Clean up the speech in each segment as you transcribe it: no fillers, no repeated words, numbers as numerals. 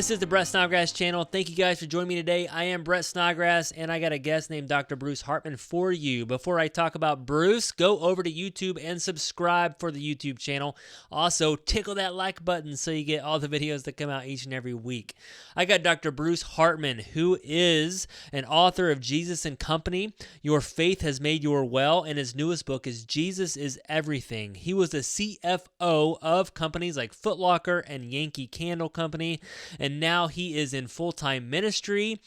This is the Brett Snodgrass channel. Thank you guys for joining me today. I am Brett Snodgrass, and I got a guest named Dr. Bruce Hartman for you. Before I talk about Bruce, go over to YouTube and subscribe for the YouTube channel. Also, tickle that like button so you get all the videos that come out each and every week. I got Dr. Bruce Hartman, who is an author of Jesus and Company, Your Faith Has Made You Well, and his newest book is Jesus is Everything. He was the CFO of companies like Foot Locker and Yankee Candle Company, and now he is in full-time ministry.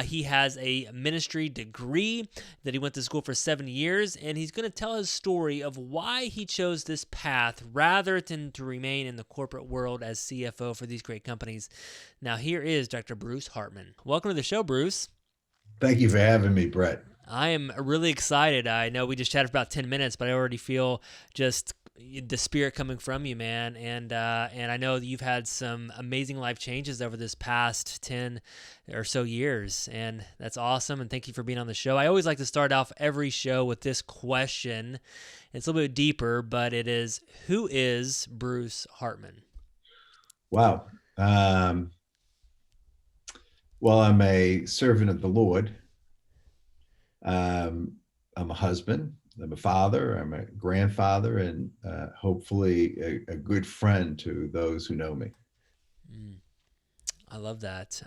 He has a ministry degree that he went to school for 7 years, and he's going to tell his story of why he chose this path rather than to remain in the corporate world as CFO for these great companies. Now, here is Dr. Bruce Hartman. Welcome to the show, Bruce. Thank you for having me, Brett. I am really excited. I know we just chatted for about 10 minutes, but I already feel just the spirit coming from you, man. And I know that you've had some amazing life changes over this past 10 or so years, and that's awesome. And thank you for being on the show. I always like to start off every show with this question. It's a little bit deeper, but it is, who is Bruce Hartman? Wow. Well, I'm a servant of the Lord. I'm a husband, I'm a father, I'm a grandfather, and hopefully a good friend to those who know me. I love that.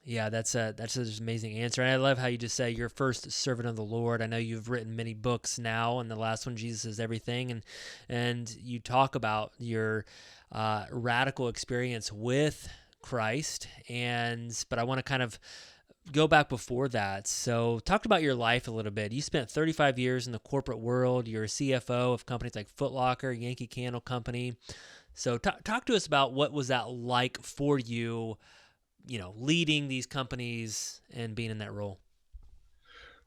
Yeah, that's an amazing answer. And I love how you just say you're first servant of the Lord. I know you've written many books now, and the last one, Jesus is Everything, and you talk about your radical experience with Christ. But I want to kind of go back before that. So talk about your life a little bit. You spent 35 years in the corporate world. You're a CFO of companies like Foot Locker, Yankee Candle Company. So talk to us about what was that like for you, leading these companies and being in that role.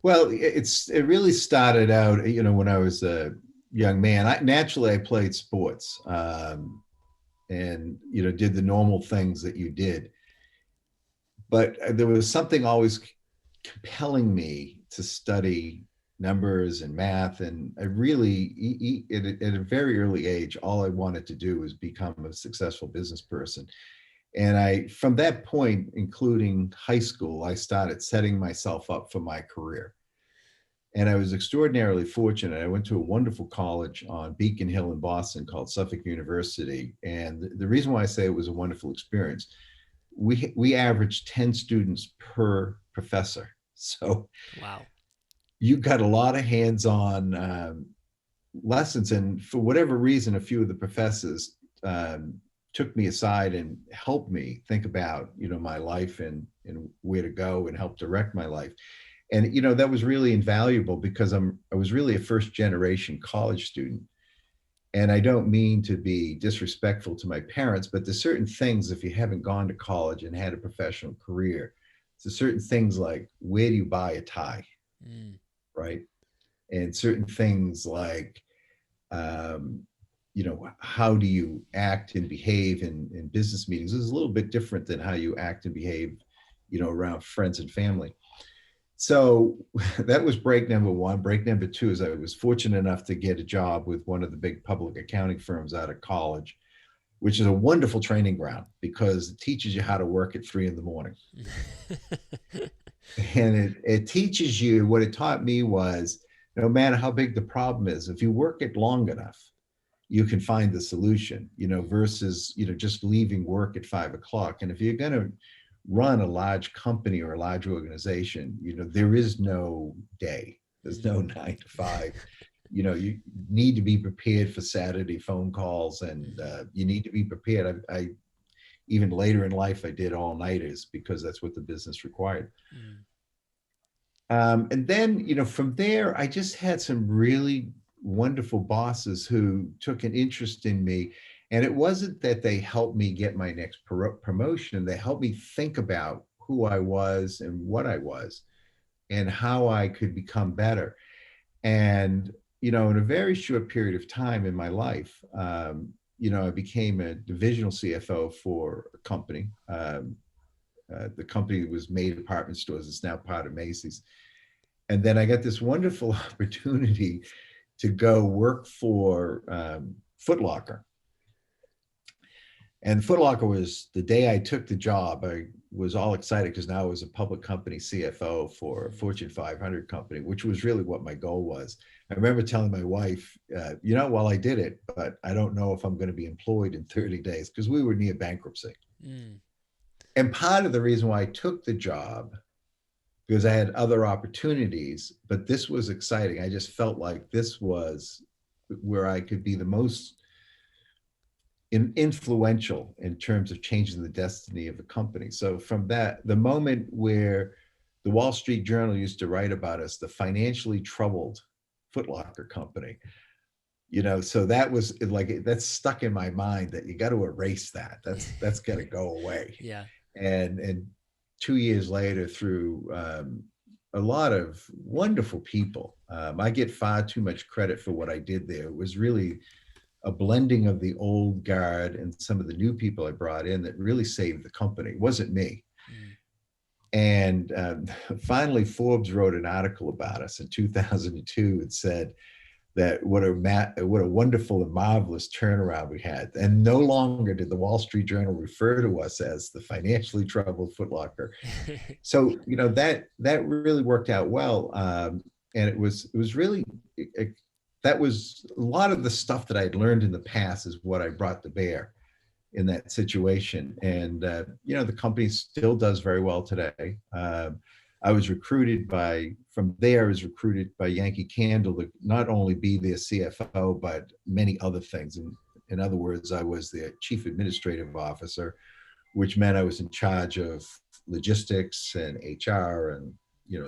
Well, it really started out, when I was a young man. I played sports, and did the normal things that you did. But there was something always compelling me to study numbers and math. And I really, at a very early age, all I wanted to do was become a successful business person. And from that point, including high school, I started setting myself up for my career. And I was extraordinarily fortunate. I went to a wonderful college on Beacon Hill in Boston called Suffolk University. And the reason why I say it was a wonderful experience, we averaged 10 students per professor. So wow, you got a lot of hands-on lessons. And for whatever reason, a few of the professors took me aside and helped me think about, my life and where to go, and help direct my life. And, that was really invaluable because I was really a first generation college student. And I don't mean to be disrespectful to my parents, but there's certain things, if you haven't gone to college and had a professional career, there's certain things like, where do you buy a tie? Right? And certain things like, how do you act and behave in business meetings? It's a little bit different than how you act and behave, around friends and family. So that was break number one. Break number two is I was fortunate enough to get a job with one of the big public accounting firms out of college, which is a wonderful training ground because it teaches you how to work at 3 a.m. And it teaches you, what it taught me was, no matter how big the problem is, if you work it long enough, you can find the solution, versus, just leaving work at 5 o'clock. And if you're going to run a large company or a large organization, there is no day. There's no 9 to 5. You need to be prepared for Saturday phone calls, and you need to be prepared. I even later in life, I did all-nighters because that's what the business required. And then, from there, I just had some really wonderful bosses who took an interest in me. And it wasn't that they helped me get my next promotion. They helped me think about who I was and what I was and how I could become better. And, in a very short period of time in my life, I became a divisional CFO for a company. The company was May Department Stores. It's now part of Macy's. And then I got this wonderful opportunity to go work for Foot Locker. And Foot Locker was the day I took the job. I was all excited because now I was a public company CFO for a Mhm. Fortune 500 company, which was really what my goal was. I remember telling my wife, well, I did it, but I don't know if I'm going to be employed in 30 days because we were near bankruptcy. Mm. And part of the reason why I took the job, because I had other opportunities, but this was exciting. I just felt like this was where I could be the most influential in terms of changing the destiny of the company. So from that, the moment where the Wall Street Journal used to write about us, the financially troubled Foot Locker company, so that was like, that's stuck in my mind that you got to erase that. That's got to go away. Yeah. And 2 years later, through a lot of wonderful people, I get far too much credit for what I did there. It was really a blending of the old guard and some of the new people I brought in that really saved the company. It wasn't me. Mm. And finally, Forbes wrote an article about us in 2002 and said that what a wonderful and marvelous turnaround we had. And no longer did the Wall Street Journal refer to us as the financially troubled Foot Locker. So that really worked out well, and it was really that was a lot of the stuff that I'd learned in the past is what I brought to bear in that situation. And the company still does very well today. I was recruited from there. I was recruited by Yankee Candle to not only be their CFO but many other things. And in other words, I was their chief administrative officer, which meant I was in charge of logistics and HR and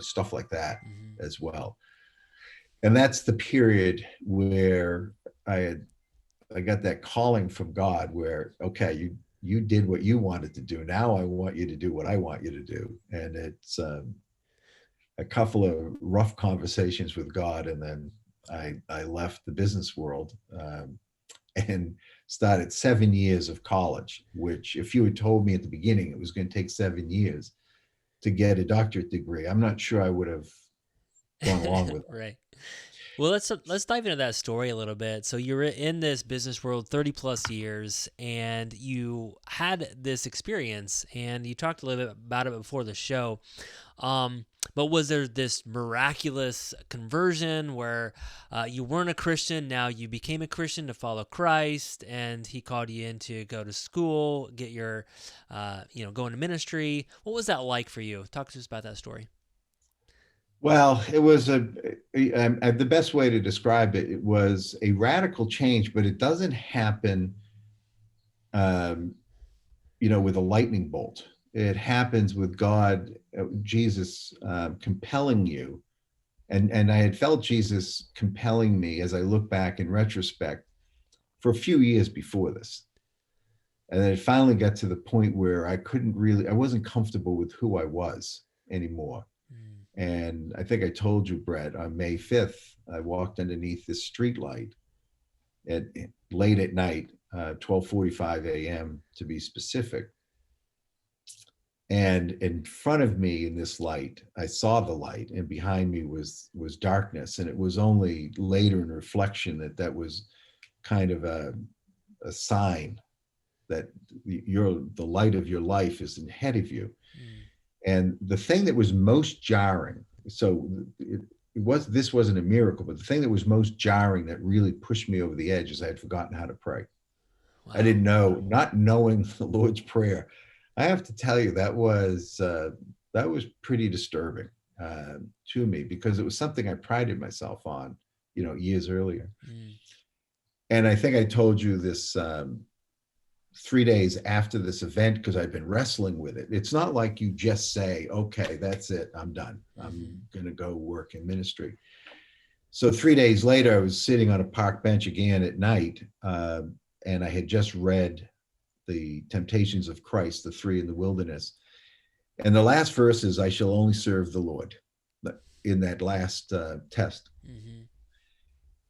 stuff like that Mhm. as well. And that's the period where I got that calling from God where, okay, you did what you wanted to do. Now I want you to do what I want you to do. And it's a couple of rough conversations with God, and then I left the business world, and started 7 years of college. Which, if you had told me at the beginning it was going to take 7 years to get a doctorate degree, I'm not sure I would have gone along with it. Right. Well, let's dive into that story a little bit. So you were in this business world 30 plus years, and you had this experience, and you talked a little bit about it before the show. But was there this miraculous conversion where you weren't a Christian, now you became a Christian to follow Christ, and He called you in to go to school, get your, go into ministry? What was that like for you? Talk to us about that story. Well, it was the best way to describe it. It was a radical change, but it doesn't happen, um, with a lightning bolt. It happens with God, Jesus, compelling you. And I had felt Jesus compelling me as I look back in retrospect for a few years before this. And then it finally got to the point where I wasn't comfortable with who I was anymore. Mm. And I think I told you, Brett, on May 5th, I walked underneath this street light at late at night, 12:45 a.m. to be specific. And in front of me in this light, I saw the light, and behind me was darkness. And it was only later in reflection that was kind of a sign that the light of your life is ahead of you. Mm. And the thing that was most jarring, so this wasn't a miracle, but the thing that was most jarring that really pushed me over the edge is I had forgotten how to pray. I Wow. didn't know, not knowing the Lord's Prayer. I have to tell you that was pretty disturbing to me, because it was something I prided myself on, years earlier. Mm. And I think I told you this 3 days after this event, because I've been wrestling with it. It's not like you just say, okay, that's it, I'm done. I'm Mm-hmm. going to go work in ministry. So 3 days later, I was sitting on a park bench again at night, and I had just read the Temptations of Christ, the three in the wilderness. And the last verse is, I shall only serve the Lord, in that last test. Mm-hmm.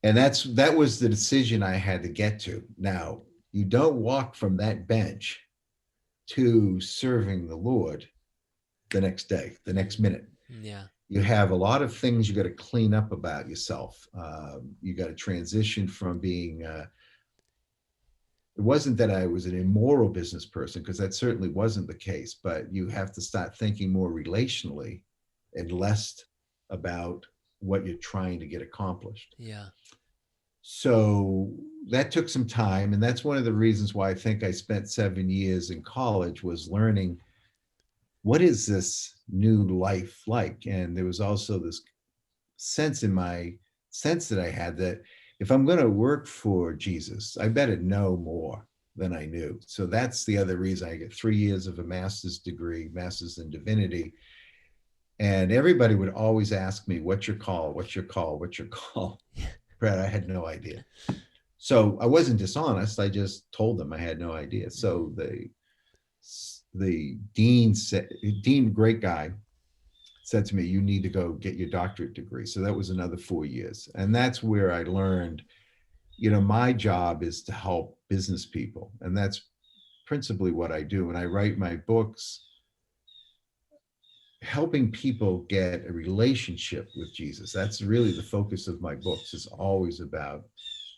And that was the decision I had to get to. Now, you don't walk from that bench to serving the Lord the next day, the next minute. Mm. Yeah. You have a lot of things you got to clean up about yourself. You got to transition from being It wasn't that I was an immoral business person, because that certainly wasn't the case, but you have to start thinking more relationally and less about what you're trying to get accomplished. Yeah. So that took some time. And that's one of the reasons why I think I spent 7 years in college, was learning, what is this new life like? And there was also this sense in my sense that I had, that if I'm going to work for Jesus, I better know more than I knew. So that's the other reason I get 3 years of a master's degree, master's in divinity. And everybody would always ask me, what's your call? What's your call? What's your call? Brad, I had no idea. So I wasn't dishonest. I just told them I had no idea. So the dean said, Dean, great guy, said to me, you need to go get your doctorate degree. So that was another 4 years. And that's where I learned, my job is to help business people. And that's principally what I do. And I write my books, helping people get a relationship with Jesus. That's really the focus of my books, is always about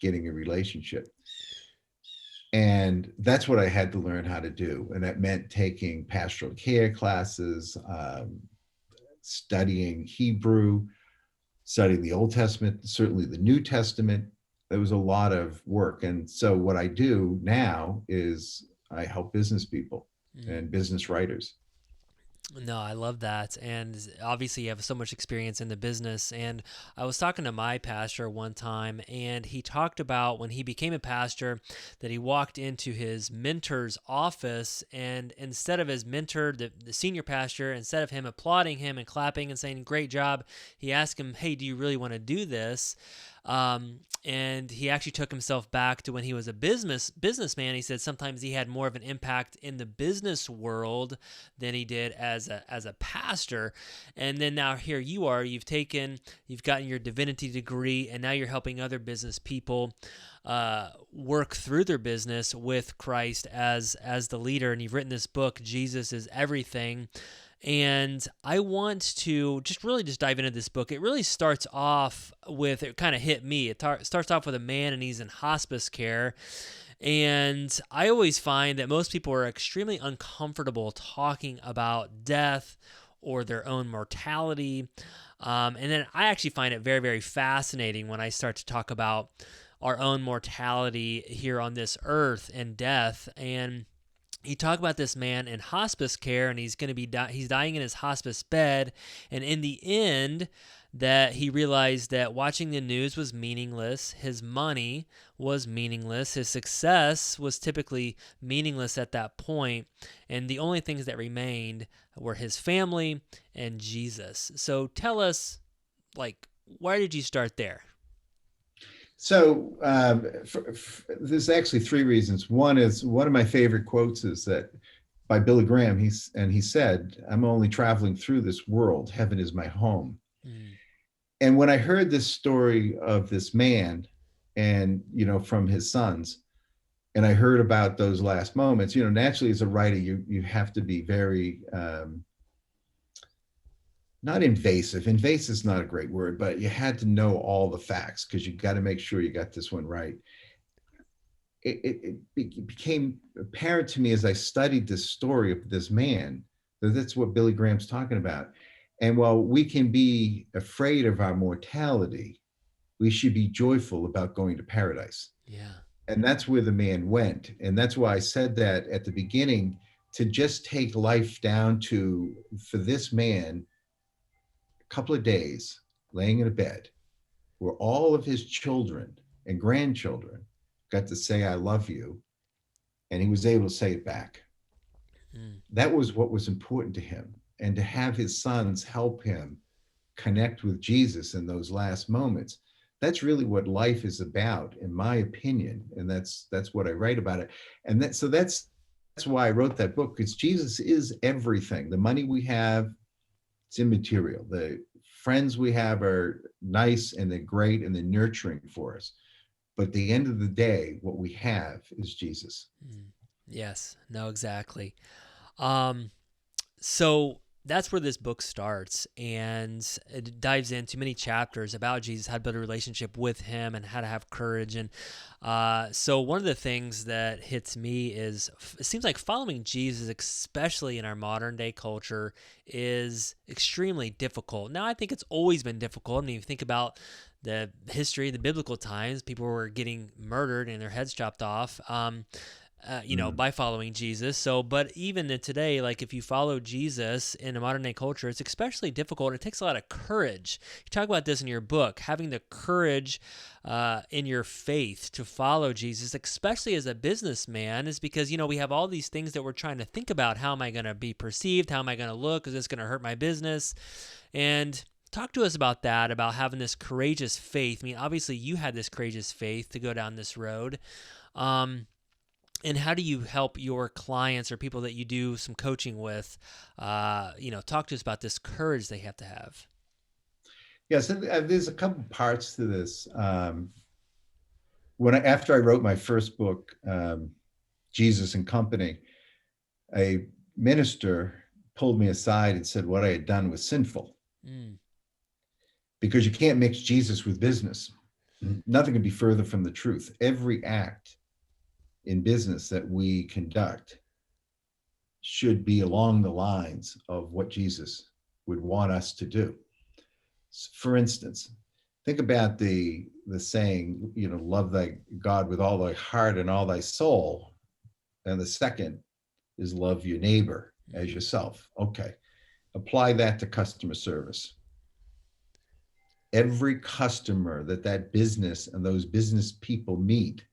getting a relationship. And that's what I had to learn how to do. And that meant taking pastoral care classes, studying Hebrew, studying the Old Testament, certainly the New Testament. There was a lot of work. And so what I do now is I help business people and business writers. No, I love that. And obviously, you have so much experience in the business. And I was talking to my pastor one time, and he talked about when he became a pastor that he walked into his mentor's office, and instead of his mentor, the senior pastor, instead of him applauding him and clapping and saying, great job, he asked him, hey, do you really want to do this? And he actually took himself back to when he was a businessman. He said sometimes he had more of an impact in the business world than he did as a pastor. And then now here you are, you've gotten your divinity degree, and now you're helping other business people work through their business with Christ as the leader. And you've written this book, Jesus is Everything. And I want to just dive into this book. It really starts off with, it kind of hit me. It starts off with a man, and he's in hospice care. And I always find that most people are extremely uncomfortable talking about death or their own mortality. And then I actually find it very, very fascinating when I start to talk about our own mortality here on this earth and death. And you talk about this man in hospice care, and he's dying in his hospice bed, and in the end, that he realized that watching the news was meaningless, his money was meaningless, his success was typically meaningless at that point, and the only things that remained were his family and Jesus. So tell us, why did you start there? So there's actually three reasons. One is, one of my favorite quotes is that by Billy Graham. He said, "I'm only traveling through this world. Heaven is my home." Mm. And when I heard this story of this man, and from his sons, and I heard about those last moments, naturally as a writer, you have to be very not invasive. Invasive is not a great word, but you had to know all the facts, because you got to make sure you got this one right. It became apparent to me as I studied this story of this man, that that's what Billy Graham's talking about. And while we can be afraid of our mortality, we should be joyful about going to paradise. Yeah. And that's where the man went. And that's why I said that at the beginning, to just take life down to, for this man, couple of days laying in a bed where all of his children and grandchildren got to say, I love you. And he was able to say it back. Mm. That was what was important to him. And to have his sons help him connect with Jesus in those last moments, that's really what life is about, in my opinion. And that's what I write about it. And that's why I wrote that book, because Jesus is everything. The money we have, it's immaterial. The friends we have are nice and they're great and they're nurturing for us. But at the end of the day, what we have is Jesus. Yes, no, exactly. So that's where this book starts, and it dives into many chapters about Jesus, how to build a relationship with him and how to have courage. And so one of the things that hits me is it seems like following Jesus, especially in our modern day culture, is extremely difficult. Now, I think it's always been difficult. I mean, if you think about the history, the biblical times, people were getting murdered and their heads chopped off. By following Jesus. So, but even in today, like if you follow Jesus in a modern day culture, it's especially difficult. It takes a lot of courage. You talk about this in your book, having the courage in your faith to follow Jesus, especially as a businessman, is because, we have all these things that we're trying to think about. How am I going to be perceived? How am I going to look? Is this going to hurt my business? And talk to us about that, about having this courageous faith. I mean, obviously you had this courageous faith to go down this road. And how do you help your clients or people that you do some coaching with, talk to us about this courage they have to have? Yes, there's a couple parts to this. After I wrote my first book, Jesus and Company, a minister pulled me aside and said what I had done was sinful. Because you can't mix Jesus with business. Nothing can be further from the truth. Every act in business that we conduct should be along the lines of what Jesus would want us to do. For instance, think about the saying, love thy God with all thy heart and all thy soul. And the second is love your neighbor as yourself. Okay. Apply that to customer service. Every customer that business and those business people meet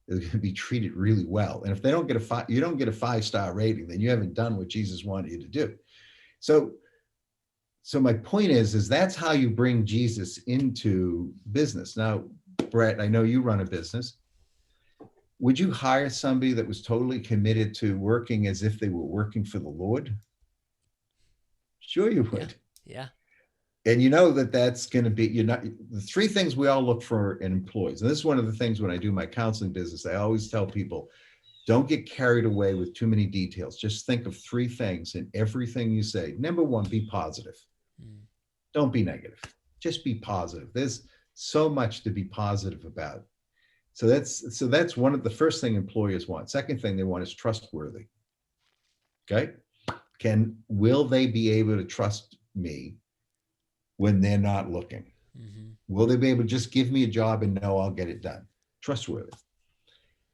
is going to be treated really well. And if they don't get you don't get a 5-star rating, then you haven't done what Jesus wanted you to do. So my point is that's how you bring Jesus into business. Now, Brett, I know you run a business. Would you hire somebody that was totally committed to working as if they were working for the Lord? Sure you would. Yeah. And that's going to be, the three things we all look for in employees. And this is one of the things when I do my counseling business, I always tell people, don't get carried away with too many details. Just think of three things in everything you say. Number one, be positive. Don't be negative. Just be positive. There's so much to be positive about. So that's one of the first thing employers want. Second thing they want is trustworthy. Okay. Will they be able to trust me when they're not looking? Will they be able to just give me a job and know I'll get it done? Trustworthy.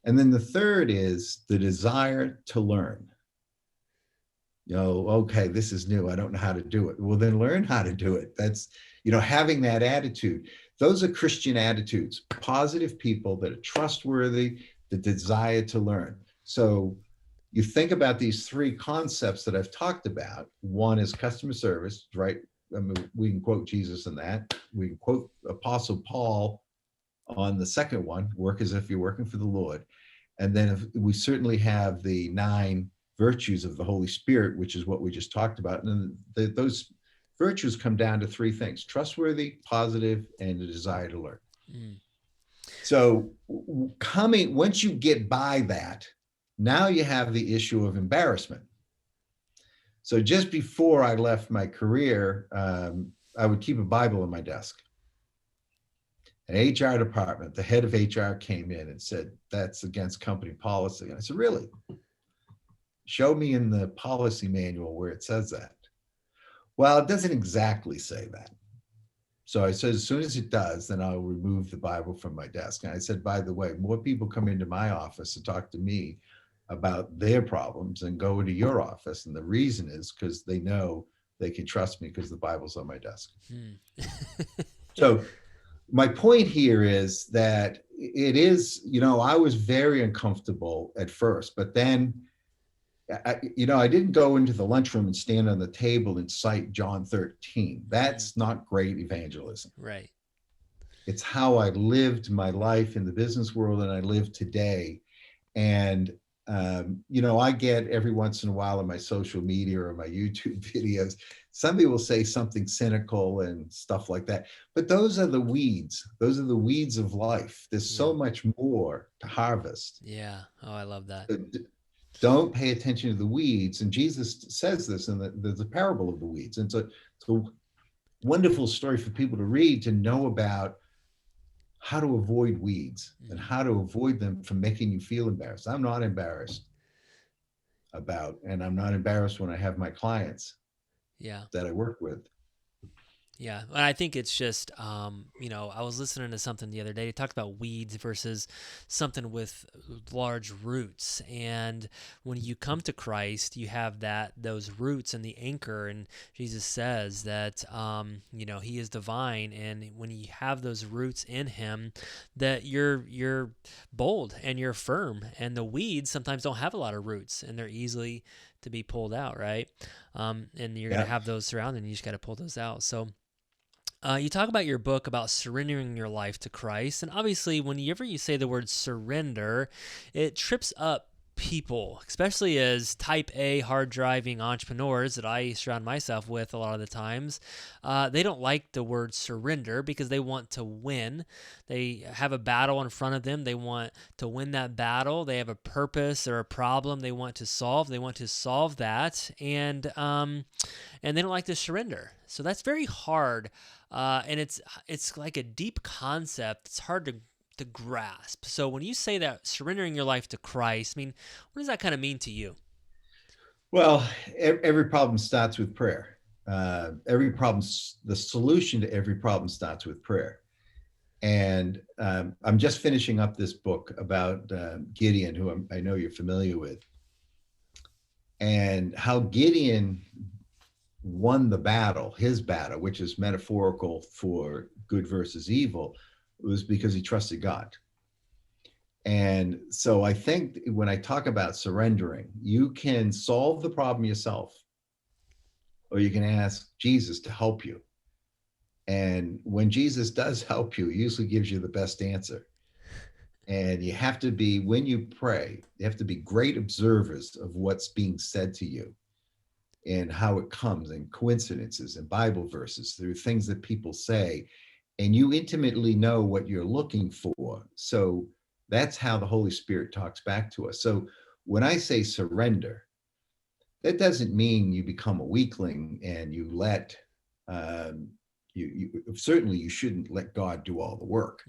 And then the third is the desire to learn. Okay, this is new. I don't know how to do it. Well, then learn how to do it. That's, having that attitude. Those are Christian attitudes, positive people that are trustworthy, the desire to learn. So you think about these three concepts that I've talked about. One is customer service, right? I mean, we can quote Jesus in that. We can quote Apostle Paul on the second one, work as if you're working for the Lord. And then we certainly have the 9 virtues of the Holy Spirit, which is what we just talked about. And then those virtues come down to 3 things: trustworthy, positive, and a desire to learn. So once you get by that, now you have the issue of embarrassment. So just before I left my career, I would keep a Bible on my desk. An HR department, the head of HR came in and said, that's against company policy. And I said, really? Show me in the policy manual where it says that. Well, it doesn't exactly say that. So I said, as soon as it does, then I'll remove the Bible from my desk. And I said, by the way, more people come into my office to talk to me about their problems and go into your office. And the reason is because they know they can trust me because the Bible's on my desk. So my point here is that it is, I was very uncomfortable at first, but then, I didn't go into the lunchroom and stand on the table and cite John 13. That's not great evangelism. Right. It's how I lived my life in the business world and I live today. And I get every once in a while on my social media or my YouTube videos, somebody will say something cynical and stuff like that. But those are the weeds. Those are the weeds of life. There's so much more to harvest. Yeah. Oh, I love that. Don't pay attention to the weeds. And Jesus says this in the parable of the weeds. And so it's a wonderful story for people to read, to know about how to avoid weeds and how to avoid them from making you feel embarrassed. I'm not embarrassed and I'm not embarrassed when I have my clients Yeah. that I work with. Yeah, and I think it's just, I was listening to something the other day. They talked about weeds versus something with large roots. And when you come to Christ, you have those roots and the anchor. And Jesus says that, He is divine, and when you have those roots in Him, that you're bold and you're firm. And the weeds sometimes don't have a lot of roots, and they're easily to be pulled out, right? And you're gonna Yeah. have those surrounding, and you just got to pull those out. So. You talk about your book about surrendering your life to Christ, and obviously, whenever you say the word surrender, it trips up people, especially as type A hard driving entrepreneurs that I surround myself with a lot of the times. They don't like the word surrender because they want to win. They have a battle in front of them. They want to win that battle. They have a purpose or a problem they want to solve. They want to solve that, and they don't like to surrender. So that's very hard, and it's like a deep concept. It's hard to grasp. So when you say that surrendering your life to Christ, I mean, what does that kind of mean to you? Well, every problem starts with prayer. The solution to every problem starts with prayer. And I'm just finishing up this book about Gideon, who I know you're familiar with, and how Gideon won the battle, his battle, which is metaphorical for good versus evil, was because he trusted God. And so I think when I talk about surrendering, you can solve the problem yourself, or you can ask Jesus to help you. And when Jesus does help you, he usually gives you the best answer. And you have to be, when you pray, you have to be great observers of what's being said to you and how it comes, and coincidences and Bible verses through things that people say. And you intimately know what you're looking for. So that's how the Holy Spirit talks back to us. So when I say surrender, that doesn't mean you become a weakling and you let, certainly you shouldn't let God do all the work,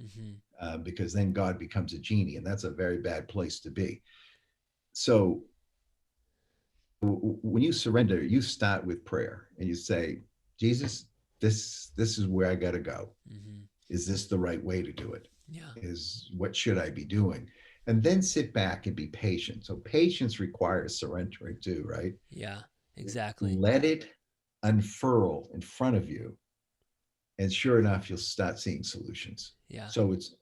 because then God becomes a genie, and that's a very bad place to be. So when you surrender, you start with prayer and you say, Jesus, this is where I got to go. Is this the right way to do it? Yeah. What should I be doing? And then sit back and be patient. So patience requires surrendering too, right? Yeah, exactly. Let it unfurl in front of you, and sure enough, you'll start seeing solutions. Yeah. So it's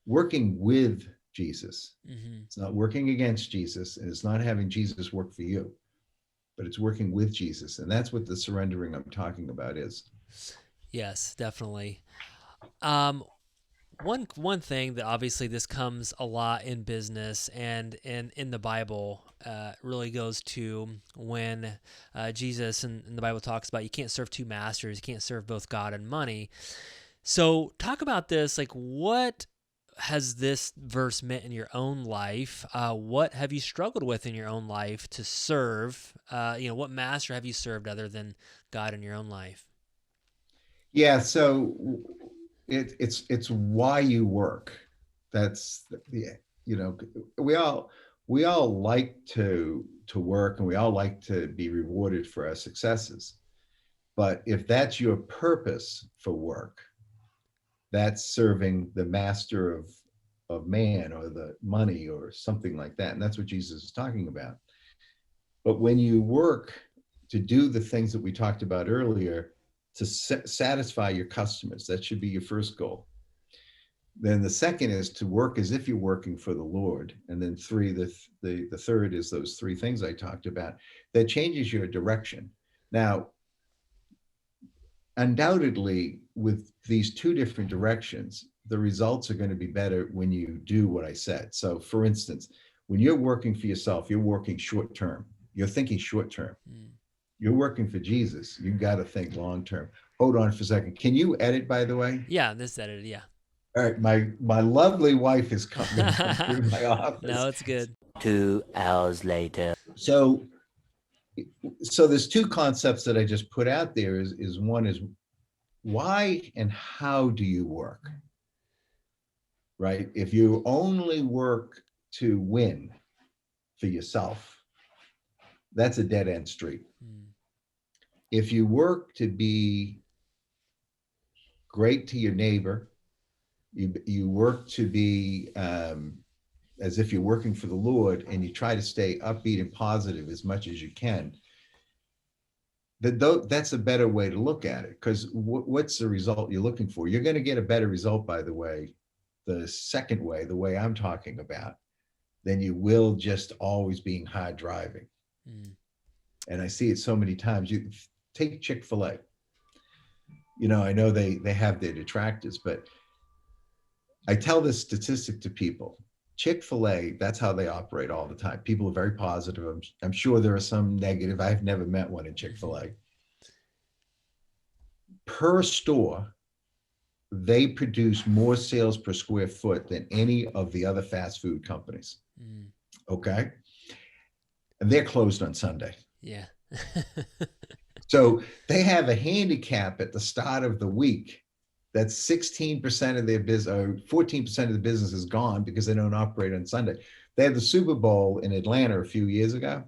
working with Jesus. It's not working against Jesus, and it's not having Jesus work for you, but it's working with Jesus. And that's what the surrendering I'm talking about is. Yes, definitely. One thing that obviously this comes a lot in business and in the Bible really goes to when Jesus in the Bible talks about you can't serve two masters, you can't serve both God and money. So talk about this, like what has this verse meant in your own life? What have you struggled with in your own life to serve? What master have you served other than God in your own life? Yeah, so it's why you work. That's the we all like to work, and we all like to be rewarded for our successes. But if that's your purpose for work, that's serving the master of man, or the money, or something like that. And that's what Jesus is talking about. But when you work to do the things that we talked about earlier, to satisfy your customers, that should be your first goal. Then the second is to work as if you're working for the Lord. And then the third is those three things I talked about. That changes your direction. Now, undoubtedly, with these two different directions, the results are going to be better when you do what I said. So for instance, when you're working for yourself, you're working short term. You're thinking short term. You're working for Jesus. You got to think long term. Hold on for a second. Can you edit, by the way? Yeah, this edited, yeah. All right, my lovely wife is coming to come through my office. No, it's good. 2 hours later. So there's two concepts that I just put out there is one is why and how do you work? Right? If you only work to win for yourself, that's a dead end street. Mm. If you work to be great to your neighbor, you work to be as if you're working for the Lord, and you try to stay upbeat and positive as much as you can, that's a better way to look at it. Because what's the result you're looking for? You're going to get a better result, by the way, the second way, the way I'm talking about, than you will just always being hard driving. Mm. And I see it so many times. You take Chick-fil-A. You know, I know they have their detractors, but I tell this statistic to people. Chick-fil-A, that's how they operate all the time. People are very positive. I'm sure there are some negative. I've never met one in Chick-fil-A. Per store, they produce more sales per square foot than any of the other fast food companies. Mm. Okay? And they're closed on Sunday. Yeah. So they have a handicap at the start of the week that 16% of their business, or 14% of the business is gone because they don't operate on Sunday. They had the Super Bowl in Atlanta a few years ago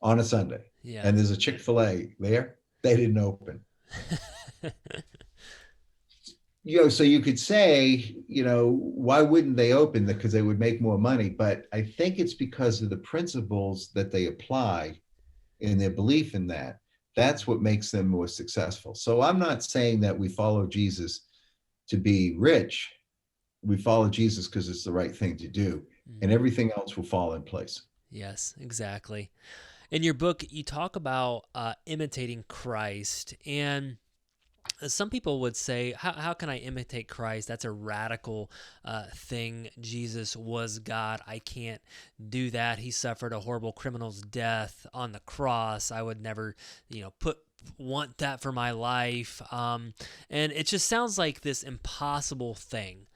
on a Sunday. Yeah. And there's a Chick-fil-A there. They didn't open. You know, so you could say, you know, why wouldn't they open? Because they would make more money. But I think it's because of the principles that they apply and their belief in that. That's what makes them more successful. So I'm not saying that we follow Jesus to be rich. We follow Jesus because it's the right thing to do, and everything else will fall in place. Yes, exactly. In your book, you talk about imitating Christ, and some people would say, how can I imitate Christ? That's a radical thing. Jesus was God. I can't do that. He suffered a horrible criminal's death on the cross. I would never, want that for my life. And it just sounds like this impossible thing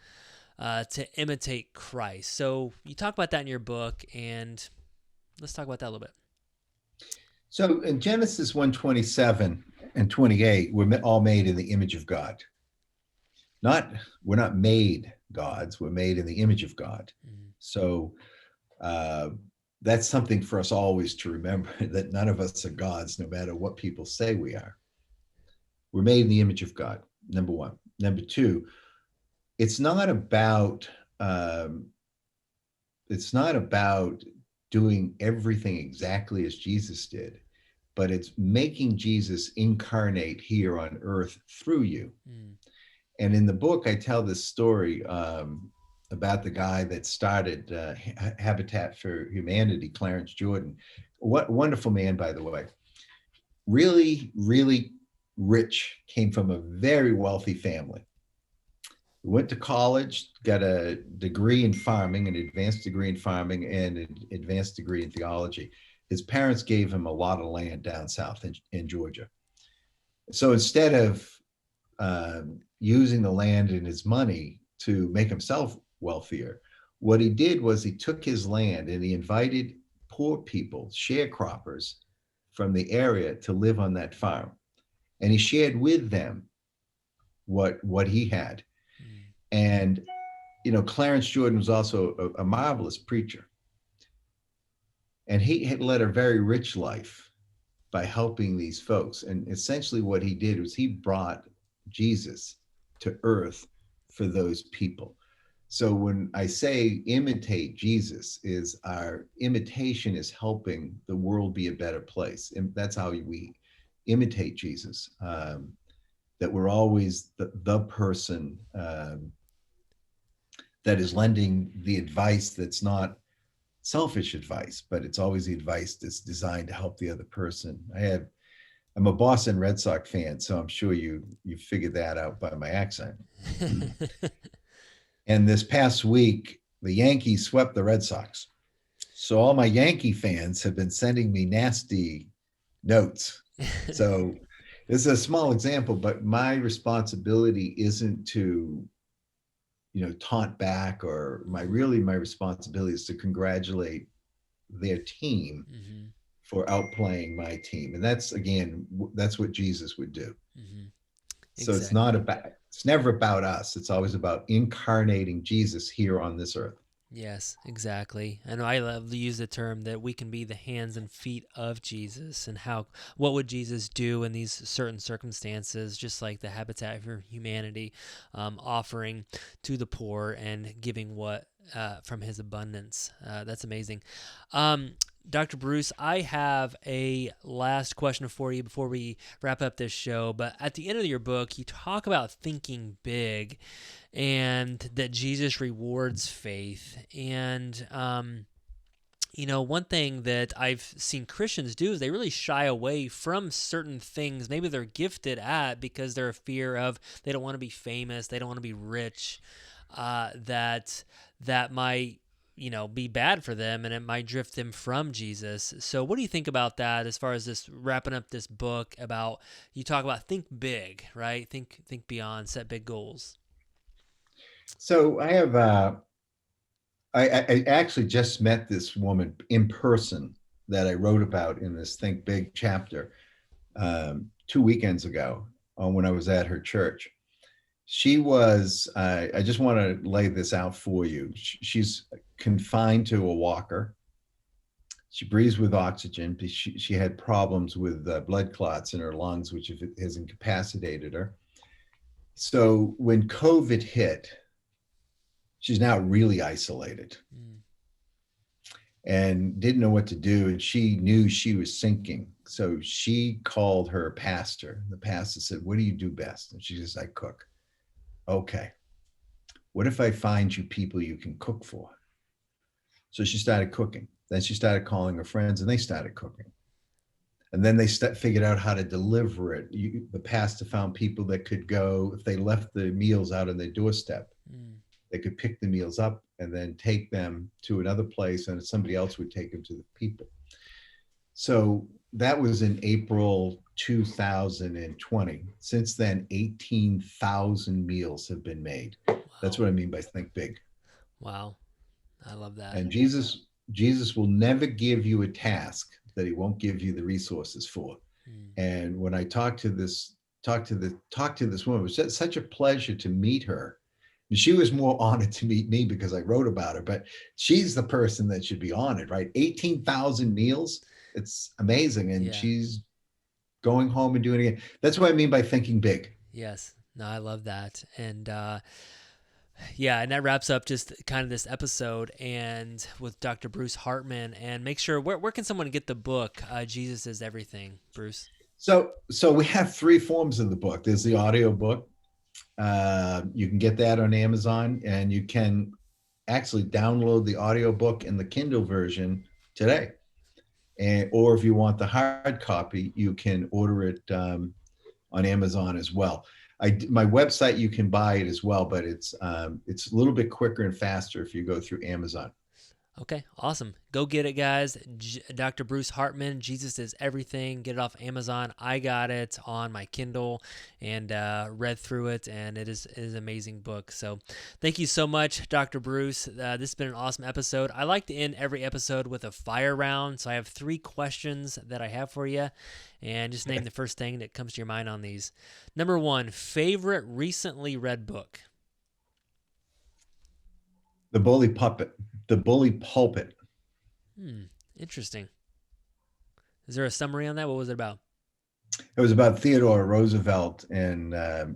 to imitate Christ. So you talk about that in your book, and let's talk about that a little bit. So in Genesis 1:27 and 28, we're all made in the image of God. We're not made gods, we're made in the image of God. Mm-hmm. So that's something for us always to remember, that none of us are gods, no matter what people say we are. We're made in the image of God, number one. Number two, it's not about doing everything exactly as Jesus did, but it's making Jesus incarnate here on earth through you. Mm. And in the book, I tell this story about the guy that started Habitat for Humanity, Clarence Jordan. What wonderful man, by the way. Really, really rich, came from a very wealthy family. Went to college, got a degree in farming, an advanced degree in farming, and an advanced degree in theology. His parents gave him a lot of land down south in Georgia. So instead of using the land and his money to make himself wealthier, what he did was he took his land and he invited poor people, sharecroppers from the area, to live on that farm. And he shared with them what he had. And, Clarence Jordan was also a marvelous preacher. And he had led a very rich life by helping these folks. And essentially what he did was he brought Jesus to earth for those people. So when I say imitate Jesus, is our imitation is helping the world be a better place. And that's how we imitate Jesus, that we're always the person that is lending the advice that's not selfish advice, but it's always the advice that's designed to help the other person. I'm a Boston Red Sox fan, so I'm sure you figured that out by my accent. And this past week, the Yankees swept the Red Sox. So all my Yankee fans have been sending me nasty notes. So this is a small example, but my responsibility isn't to taunt back, or my responsibility is to congratulate their team Mm-hmm. for outplaying my team. And that's, again, that's what Jesus would do. Mm-hmm. So Exactly. it's never about us. It's always about incarnating Jesus here on this earth. Yes, exactly. And I love to use the term that we can be the hands and feet of Jesus, and how what would Jesus do in these certain circumstances, just like the Habitat for Humanity, offering to the poor and giving what from his abundance. That's amazing. Um, Dr. Bruce, I have a last question for you before we wrap up this show. But at the end of your book, you talk about thinking big, and that Jesus rewards faith. And, one thing that I've seen Christians do is they really shy away from certain things. Maybe they're gifted at because they're a fear of, they don't want to be famous, they don't want to be rich, that might be bad for them, and it might drift them from Jesus. So what do you think about that, as far as this wrapping up this book? About, you talk about think big, right? Think beyond, set big goals. So I actually just met this woman in person that I wrote about in this Think Big chapter 2 weekends ago, when I was at her church. She was, I just want to lay this out for you. She's confined to a walker. She breathes with oxygen. She had problems with blood clots in her lungs, which has incapacitated her. So when COVID hit, she's now really isolated Mm. and didn't know what to do. And she knew she was sinking. So she called her pastor. The pastor said, "What do you do best?" And she says, "I cook." "Okay. What if I find you people you can cook for?" So she started cooking. Then she started calling her friends and they started cooking. And then they figured out how to deliver it. The pastor found people that could go, if they left the meals out on their doorstep, Mm. they could pick the meals up and then take them to another place, and somebody else would take them to the people. So that was in April 2020. Since then, 18,000 meals have been made. That's Wow. what I mean by think big. Wow. I love that. And Jesus will never give you a task that he won't give you the resources for. Mm. And when I talked to this woman, it was such a pleasure to meet her. And she was more honored to meet me because I wrote about her, but she's the person that should be honored, right? 18,000 meals. It's amazing. And Yeah. she's going home and doing it again. That's what I mean by thinking big. Yes. No, I love that. And yeah, and that wraps up just kind of this episode, and with Dr. Bruce Hartman. And make sure, where can someone get the book, Jesus is Everything, Bruce? So we have three forms of the book. There's the audio book. You can get that on Amazon, and you can actually download the audio book and the Kindle version today. Or if you want the hard copy, you can order it on Amazon as well. My website, you can buy it as well, but it's a little bit quicker and faster if you go through Amazon. Okay, awesome. Go get it, guys. Dr. Bruce Hartman, Jesus is Everything. Get it off Amazon. I got it on my Kindle and read through it, and it is an amazing book. So thank you so much, Dr. Bruce. This has been an awesome episode. I like to end every episode with a fire round, so I have 3 questions that I have for you, and just name the first thing that comes to your mind on these. Number 1, favorite recently read book? The Bully Puppet, the Bully Pulpit. Interesting. Is there a summary on that? What was it about? It was about Theodore Roosevelt and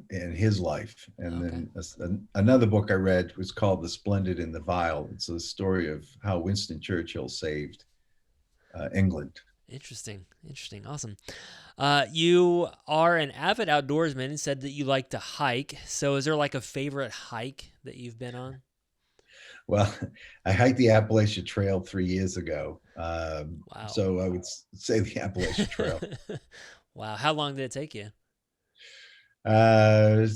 his life. And Okay. then another book I read was called The Splendid and the Vile. It's a story of how Winston Churchill saved England. Interesting. Awesome. You are an avid outdoorsman and said that you like to hike. So is there like a favorite hike that you've been on? Well, I hiked the Appalachian Trail 3 years ago. Wow. So I would say the Appalachian Trail. Wow. How long did it take you? I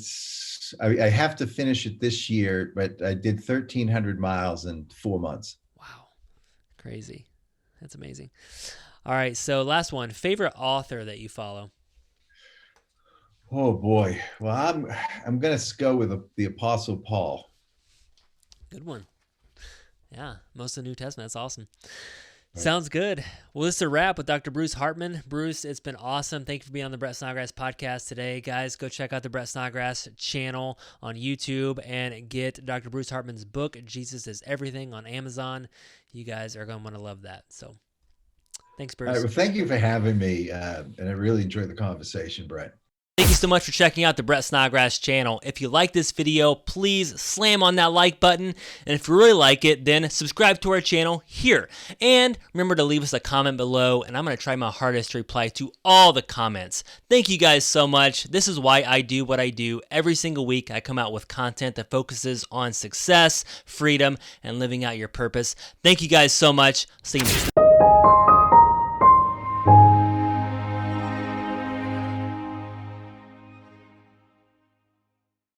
have to finish it this year, but I did 1,300 miles in 4 months. Wow. Crazy. That's amazing. All right. So last one, favorite author that you follow? Oh boy. Well, I'm gonna go with the Apostle Paul. Good one. Yeah. Most of the New Testament. That's awesome. Right. Sounds good. Well, this is a wrap with Dr. Bruce Hartman. Bruce, it's been awesome. Thank you for being on the Brett Snodgrass podcast today. Guys, go check out the Brett Snodgrass channel on YouTube and get Dr. Bruce Hartman's book, Jesus is Everything, on Amazon. You guys are going to want to love that. So thanks, All right, Bruce. well, thank you for having me, and I really enjoyed the conversation, Brett. Thank you so much for checking out the Brett Snodgrass channel. If you like this video, please slam on that like button. And if you really like it, then subscribe to our channel here. And remember to leave us a comment below, and I'm going to try my hardest to reply to all the comments. Thank you guys so much. This is why I do what I do. Every single week, I come out with content that focuses on success, freedom, and living out your purpose. Thank you guys so much. See you next time.